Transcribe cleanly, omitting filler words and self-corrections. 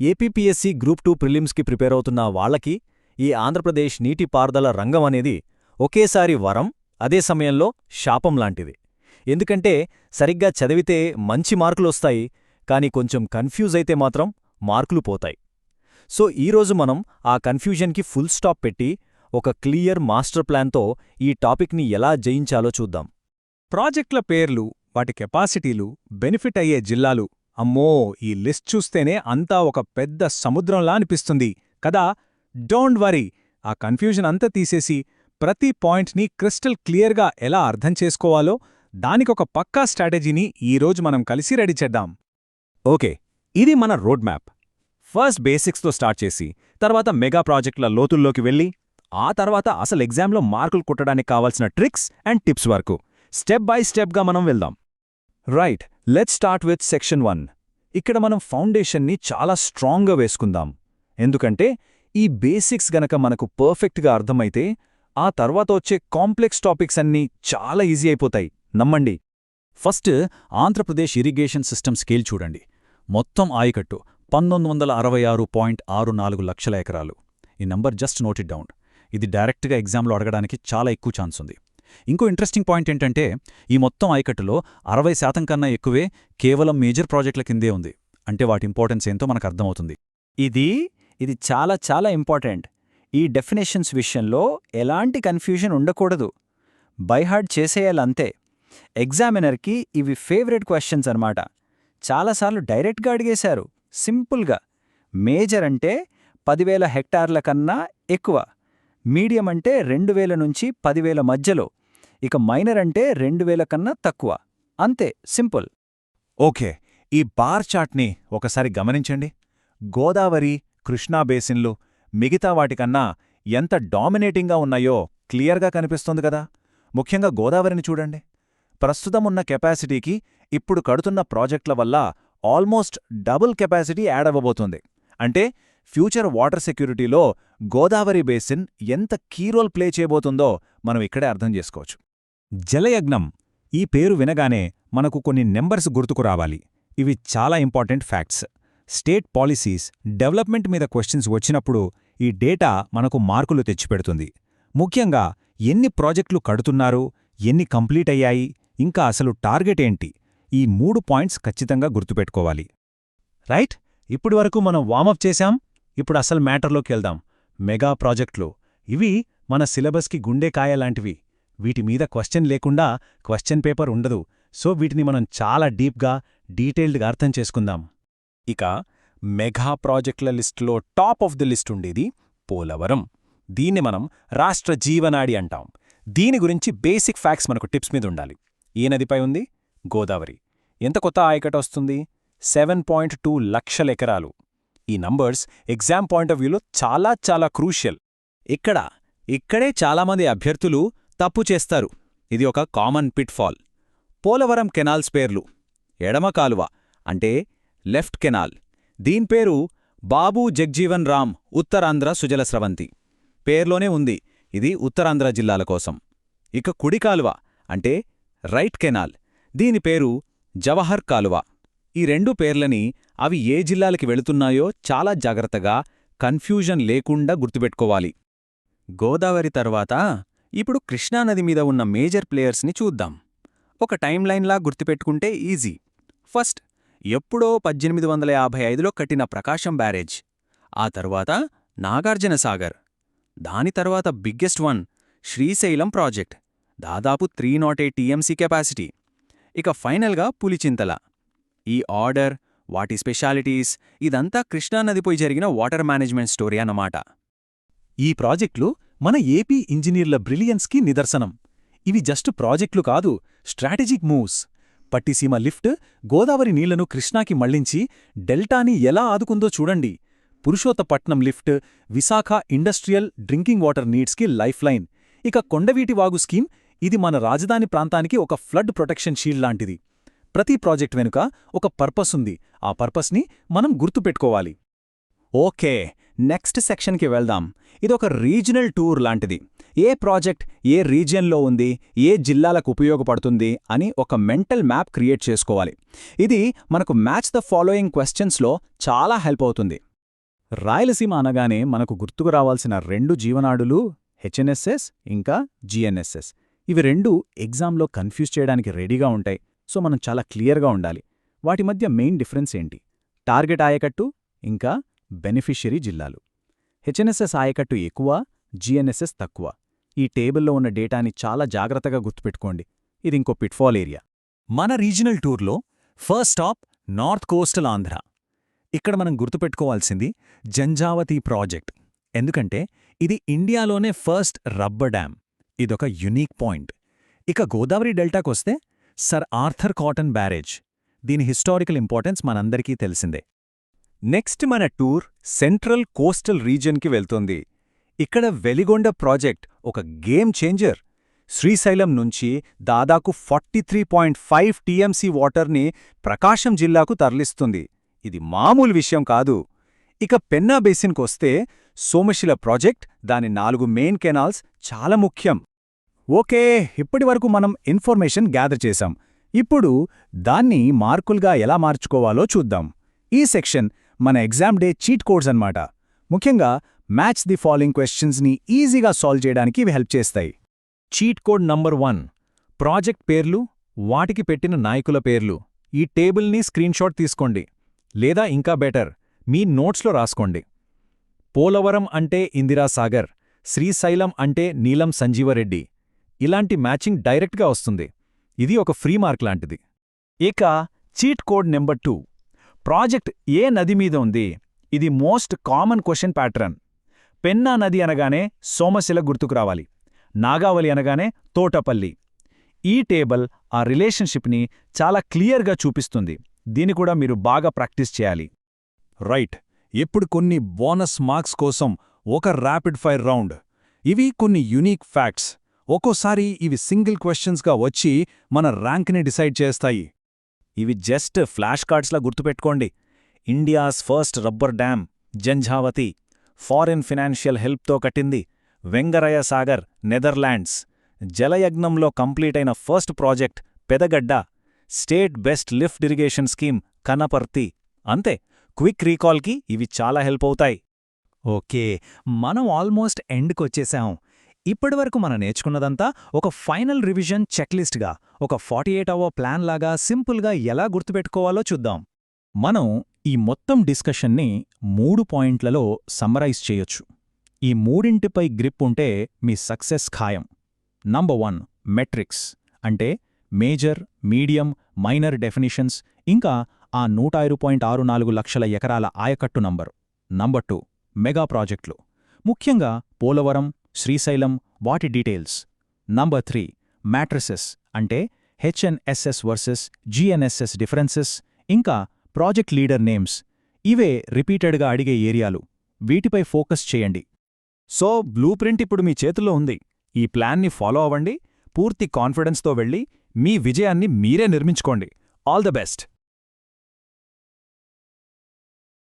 APPSC group 2 ప్రిలిమ్స్కి prepare అవుతున్న వాళ్లకి ఈ ఆంధ్రప్రదేశ్ నీటిపారుదల రంగం అనేది ఒకేసారి వరం, అదే సమయంలో శాపం లాంటిది. ఎందుకంటే సరిగ్గా చదివితే మంచి మార్కులొస్తాయి, కానీ కొంచెం కన్ఫ్యూజ్ అయితే మాత్రం మార్కులు పోతాయి. సో ఈరోజు మనం ఆ కన్ఫ్యూజన్కి ఫుల్ స్టాప్ పెట్టి ఒక క్లియర్ మాస్టర్ ప్లాన్తో ఈ టాపిక్ని ఎలా జయించాలో చూద్దాం. ప్రాజెక్టుల పేర్లు, వాటి కెపాసిటీలు, బెనిఫిట్ అయ్యే జిల్లాలు, అమ్మో ఈ లిస్ట్ చూస్తేనే అంతా ఒక పెద్ద సముద్రంలా అనిపిస్తుంది కదా. డోంట్ వరీ, ఆ కన్ఫ్యూజన్ అంతా తీసేసి ప్రతి పాయింట్ని క్రిస్టల్ క్లియర్గా ఎలా అర్థం చేసుకోవాలో దానికొక పక్కా స్ట్రాటజీని ఈరోజు మనం కలిసి రెడీ చేద్దాం. ఓకే, ఇది మన రోడ్ మ్యాప్. ఫస్ట్ బేసిక్స్తో స్టార్ట్ చేసి తర్వాత మెగా ప్రాజెక్టుల లోతుల్లోకి వెళ్ళి ఆ తర్వాత అసలు ఎగ్జామ్లో మార్కులు కొట్టడానికి కావాల్సిన ట్రిక్స్ అండ్ టిప్స్ వరకు స్టెప్ బై స్టెప్గా మనం వెళ్దాం. Right, let's start with section 1. ఇక్కడ మనం ఫౌండేషన్ని చాలా స్ట్రాంగ్గా వేసుకుందాం. ఎందుకంటే ఈ బేసిక్స్ గనక మనకు పర్ఫెక్ట్గా అర్థమైతే ఆ తర్వాత వచ్చే కాంప్లెక్స్ టాపిక్స్ అన్నీ చాలా ఈజీ అయిపోతాయి, నమ్మండి. First Andhra Pradesh irrigation system scale చూడండి. మొత్తం ఆయకట్టు 1966.64 లక్షల ఎకరాలు. ఈ number just note it down. ఇది డైరెక్ట్గా ఎగ్జామ్లో అడగడానికి చాలా ఎక్కువ ఛాన్స్ ఉంది. ఇంకో ఇంట్రెస్టింగ్ పాయింట్ ఏంటంటే ఈ మొత్తం ఆయకట్టులో 60% కన్నా ఎక్కువే కేవలం మేజర్ ప్రాజెక్టుల కిందే ఉంది. అంటే వాటి ఇంపార్టెన్స్ ఏంటో మనకు అర్థమవుతుంది. ఇది చాలా చాలా ఇంపార్టెంట్. ఈ డెఫినేషన్స్ విషయంలో ఎలాంటి కన్ఫ్యూజన్ ఉండకూడదు. బైహార్డ్ చేసేయాలంతే. ఎగ్జామినర్కి ఇవి ఫేవరెట్ క్వశ్చన్స్ అన్నమాట. చాలాసార్లు డైరెక్ట్గా అడిగేశారు, సింపుల్గా. మేజర్ అంటే 10,000 హెక్టార్ల కన్నా ఎక్కువ, మీడియం అంటే 2,000 నుంచి 10,000 మధ్యలో, ఇక మైనర్ అంటే 2,000 కన్నా తక్కువ. అంతే, సింపుల్. ఓకే, ఈ బార్ చార్ట్ని ఒకసారి గమనించండి. గోదావరి, కృష్ణా బేసిన్లు మిగతా వాటికన్నా ఎంత డామినేటింగ్గా ఉన్నాయో క్లియర్గా కనిపిస్తోంది కదా. ముఖ్యంగా గోదావరిని చూడండి. ప్రస్తుతమున్న కెపాసిటీకి ఇప్పుడు కడుతున్న ప్రాజెక్టుల వల్ల ఆల్మోస్ట్ డబుల్ కెపాసిటీ యాడ్ అవ్వబోతుంది. అంటే ఫ్యూచర్ వాటర్ సెక్యూరిటీలో గోదావరి బేసిన్ ఎంత కీ రోల్ ప్లే చేయబోతుందో మనం ఇక్కడే అర్థం చేసుకోవచ్చు. జలయజ్ఞం, ఈ పేరు వినగానే మనకు కొన్ని నెంబర్స్ గుర్తుకు రావాలి. ఇవి చాలా important facts. State policies, development మీద క్వశ్చన్స్ వచ్చినప్పుడు ఈ డేటా మనకు మార్కులు తెచ్చిపెడుతుంది. ముఖ్యంగా ఎన్ని ప్రాజెక్టులు కడుతున్నారు, ఎన్ని కంప్లీట్ అయ్యాయి, ఇంకా అసలు టార్గెట్ ఏంటి, ఈ 3 పాయింట్స్ ఖచ్చితంగా గుర్తుపెట్టుకోవాలి. రైట్, ఇప్పటి వరకు మనం వామప్ చేశాం. ఇప్పుడు అసలు మ్యాటర్లోకి వెళ్దాం. మెగా ప్రాజెక్టులు, ఇవి మన సిలబస్కి గుండెకాయలాంటివి. వీటి మీద క్వశ్చన్ లేకుండా క్వశ్చన్ పేపర్ ఉండదు. సో వీటిని మనం చాలా డీప్గా, డీటెయిల్డ్గా అర్థం చేసుకుందాం. ఇక మెగా ప్రాజెక్టుల లిస్టులో టాప్ ఆఫ్ ది లిస్ట్ ఉండేది పోలవరం. దీన్ని మనం రాష్ట్ర జీవనాడి అంటాం. దీని గురించి బేసిక్ ఫ్యాక్ట్స్ మనకు టిప్స్ మీద ఉండాలి. ఏ నదిపై ఉంది? గోదావరి. ఎంత కొత్త ఆయకట్టు వస్తుంది? 7.2 లక్షల ఎకరాలు. ఈ నంబర్స్ ఎగ్జామ్ పాయింట్ ఆఫ్ వ్యూలో చాలా చాలా క్రూషియల్. ఇక్కడే చాలామంది అభ్యర్థులు తప్పు చేస్తారు. ఇది ఒక common pitfall. Polavaram canals పేర్లు: ఎడమ కాలువ అంటే లెఫ్ట్ కెనాల్, దీని పేరు బాబూ జగ్జీవన్ రామ్ ఉత్తరాంధ్ర సుజల స్రవంతి. పేర్లోనే ఉంది, ఇది ఉత్తరాంధ్ర జిల్లాల కోసం. ఇక కుడి కాలువ అంటే రైట్ కెనాల్, దీని పేరు జవహర్ కాలువ. ఈ 2 పేర్లని అవి ఏ జిల్లాలకి వెళుతున్నాయో చాలా జాగ్రత్తగా, కన్ఫ్యూజన్ లేకుండా గుర్తుపెట్టుకోవాలి. గోదావరి తర్వాత ఇప్పుడు కృష్ణానది మీద ఉన్న మేజర్ ప్లేయర్స్ని చూద్దాం. ఒక టైమ్లైన్లా గుర్తుపెట్టుకుంటే ఈజీ. ఫస్ట్, ఎప్పుడో 1855లో కట్టిన ప్రకాశం బ్యారేజ్. ఆ తర్వాత నాగార్జున సాగర్. దాని తర్వాత బిగ్గెస్ట్ వన్ శ్రీశైలం ప్రాజెక్ట్, దాదాపు 308 టీఎంసీ కెపాసిటీ. ఇక ఫైనల్గా పులిచింతల. ఈ ఆర్డర్, వాటి స్పెషాలిటీస్, ఇదంతా కృష్ణానదిపై జరిగిన వాటర్ మేనేజ్మెంట్ స్టోరీ అన్నమాట. ఈ ప్రాజెక్టులు మన ఏపీ ఇంజనీర్ల బ్రిలియన్స్కి నిదర్శనం. ఇవి జస్ట్ ప్రాజెక్టులు కాదు, strategic moves. Pattiseema lift Godavari నీళ్లను కృష్ణాకి మళ్లించి డెల్టాని ఎలా ఆదుకుందో చూడండి. Purushottapatnam lift Visakha industrial drinking water నీడ్స్కి లైఫ్ లైన్. ఇక కొండవీటి వాగు స్కీమ్, ఇది మన రాజధాని ప్రాంతానికి ఒక ఫ్లడ్ ప్రొటెక్షన్ షీల్డ్ లాంటిది. ప్రతి ప్రాజెక్ట్ వెనుక ఒక పర్పస్ ఉంది. ఆ పర్పస్ని మనం గుర్తుపెట్టుకోవాలి. ఓకే, నెక్స్ట్ సెక్షన్కి వెళ్దాం. ఇదొక రీజనల్ టూర్ లాంటిది. ఏ ప్రాజెక్ట్ ఏ రీజియన్లో ఉంది, ఏ జిల్లాలకు ఉపయోగపడుతుంది అని ఒక మెంటల్ మ్యాప్ క్రియేట్ చేసుకోవాలి. ఇది మనకు మ్యాచ్ ద ఫాలోయింగ్ క్వశ్చన్స్లో చాలా హెల్ప్ అవుతుంది. రాయలసీమ అనగానే మనకు గుర్తుకు రావాల్సిన 2 జీవనాడులు హెచ్ఎన్ఎస్ఎస్ ఇంకా జిఎన్ఎస్ఎస్. ఇవి రెండూ ఎగ్జామ్లో కన్ఫ్యూజ్ చేయడానికి రెడీగా ఉంటాయి. సో మనం చాలా క్లియర్గా ఉండాలి. వాటి మధ్య మెయిన్ డిఫరెన్స్ ఏంటి? టార్గెట్ ఆయకట్టు ఇంకా బెనిఫిషియరీ జిల్లాలు. హెచ్ఎన్ఎస్ఎస్ ఆయకట్టు ఎక్కువ, జిఎన్ఎస్ఎస్ తక్కువ. ఈ టేబుల్లో ఉన్న డేటాని చాలా జాగ్రత్తగా గుర్తుపెట్టుకోండి. ఇది ఇంకో పిట్ఫాల్ ఏరియా. మన రీజనల్ టూర్లో first stop north coastal Andhra. ఇక్కడ మనం గుర్తుపెట్టుకోవాల్సింది జంజావతి ప్రాజెక్ట్. ఎందుకంటే ఇది ఇండియాలోనే ఫస్ట్ రబ్బర్ డ్యామ్. ఇదొక యునీక్ పాయింట్. ఇక గోదావరి డెల్టాకొస్తే సర్ ఆర్థర్ కాటన్ బ్యారేజ్. దీని హిస్టారికల్ ఇంపార్టెన్స్ మనందరికీ తెలిసిందే. నెక్స్ట్ మన టూర్ సెంట్రల్ కోస్టల్ రీజియన్కి వెళ్తోంది. ఇక్కడ వెలిగొండ ప్రాజెక్ట్ ఒక గేమ్ చేంజర్. శ్రీశైలం నుంచి దాదాపు 43.5 టీఎంసీ వాటర్ని ప్రకాశం జిల్లాకు తరలిస్తుంది. ఇది మామూలు విషయం కాదు. ఇక పెన్నా బేసిన్కొస్తే సోమశిల ప్రాజెక్ట్, దాని 4 మెయిన్ కెనాల్స్ చాలా ముఖ్యం. ఓకే, ఇప్పటివరకు మనం ఇన్ఫర్మేషన్ గ్యాదర్ చేశాం. ఇప్పుడు దాన్ని మార్కులుగా ఎలా మార్చుకోవాలో చూద్దాం. ఈ సెక్షన్ మన ఎగ్జామ్ డే చీట్ కోడ్స్ అన్నమాట. ముఖ్యంగా మ్యాచ్ ది ఫాలోయింగ్ క్వశ్చన్స్ని ఈజీగా సాల్వ్ చేయడానికి ఇవి హెల్ప్ చేస్తాయి. Cheat code number 1. ప్రాజెక్ట్ పేర్లు, వాటికి పెట్టిన నాయకుల పేర్లు. ఈ టేబుల్ని స్క్రీన్షాట్ తీసుకోండి, లేదా ఇంకా బెటర్ మీ నోట్స్లో రాసుకోండి. పోలవరం అంటే ఇందిరాసాగర్, శ్రీశైలం అంటే నీలం సంజీవరెడ్డి. ఇలాంటి మ్యాచింగ్ డైరెక్ట్గా వస్తుంది. ఇది ఒక ఫ్రీ మార్క్ లాంటిది. ఇక చీట్ కోడ్ నెంబర్ 2. ప్రాజెక్ట్ ఏ నది మీద ఉంది? ఇది most common question pattern. Penna నది అనగానే సోమశిల గుర్తుకు రావాలి. నాగావళి అనగానే తోటపల్లి. ఈ టేబుల్ ఆ రిలేషన్షిప్ని చాలా క్లియర్గా చూపిస్తుంది. దీని కూడా మీరు బాగా ప్రాక్టీస్ చేయాలి. రైట్. ఇప్పుడు కొన్ని బోనస్ మార్క్స్ కోసం ఒక ర్యాపిడ్ ఫైర్ రౌండ్. ఇవి కొన్ని యునీక్ ఫ్యాక్ట్స్. ఒక్కోసారి ఇవి సింగిల్ క్వశ్చన్స్గా వచ్చి మన ర్యాంక్ని డిసైడ్ చేస్తాయి. ఇవి జస్ట్ ఫ్లాష్ కార్డ్స్లా గుర్తుపెట్టుకోండి. India's first rubber dam Janjhavati, foreign financial హెల్ప్తో కట్టింది. వెంగరయ్య సాగర్, నెదర్లాండ్స్. జలయజ్ఞంలో కంప్లీట్ అయిన first project Pedagadda. State best lift irrigation scheme Kanaparthi. అంతే, క్విక్ రీకాల్కి ఇవి చాలా హెల్ప్ అవుతాయి. ఓకే, మనం ఆల్మోస్ట్ ఎండ్కొచ్చేశాం. ఇప్పటివరకు మనం నేర్చుకున్నదంతా ఒక ఫైనల్ రివిజన్ చెక్లిస్ట్గా, ఒక 48 అవర్ ప్లాన్ లాగా సింపుల్గా ఎలా గుర్తుపెట్టుకోవాలో చూద్దాం. మనం ఈ మొత్తం డిస్కషన్ని 3 పాయింట్లలో సమ్మరైజ్ చేయొచ్చు. ఈ మూడింటిపై గ్రిప్ ఉంటే మీ సక్సెస్ ఖాయం. నంబర్ 1 మెట్రిక్స్, అంటే మేజర్, మీడియం, మైనర్ డెఫినిషన్స్, ఇంకా ఆ 106.64 లక్షల ఎకరాల ఆయకట్టు నంబరు. నంబర్ 2 మెగా ప్రాజెక్టులు, ముఖ్యంగా పోలవరం, శ్రీశైలం, వాటి డీటెయిల్స్. నంబర్ 3 మ్యాట్రిసెస్, అంటే హెచ్ఎన్ఎస్ఎస్ వర్సెస్ జిఎన్ఎస్ఎస్ డిఫరెన్సెస్, ఇంకా ప్రాజెక్ట్ లీడర్ నేమ్స్. ఇవే రిపీటెడ్గా అడిగే ఏరియాలు. వీటిపై ఫోకస్ చేయండి. సో బ్లూ ప్రింట్ ఇప్పుడు మీ చేతుల్లో ఉంది. ఈ ప్లాన్ని ఫాలో అవ్వండి. పూర్తి కాన్ఫిడెన్స్తో వెళ్ళి మీ విజయాన్ని మీరే నిర్మించుకోండి. All the best.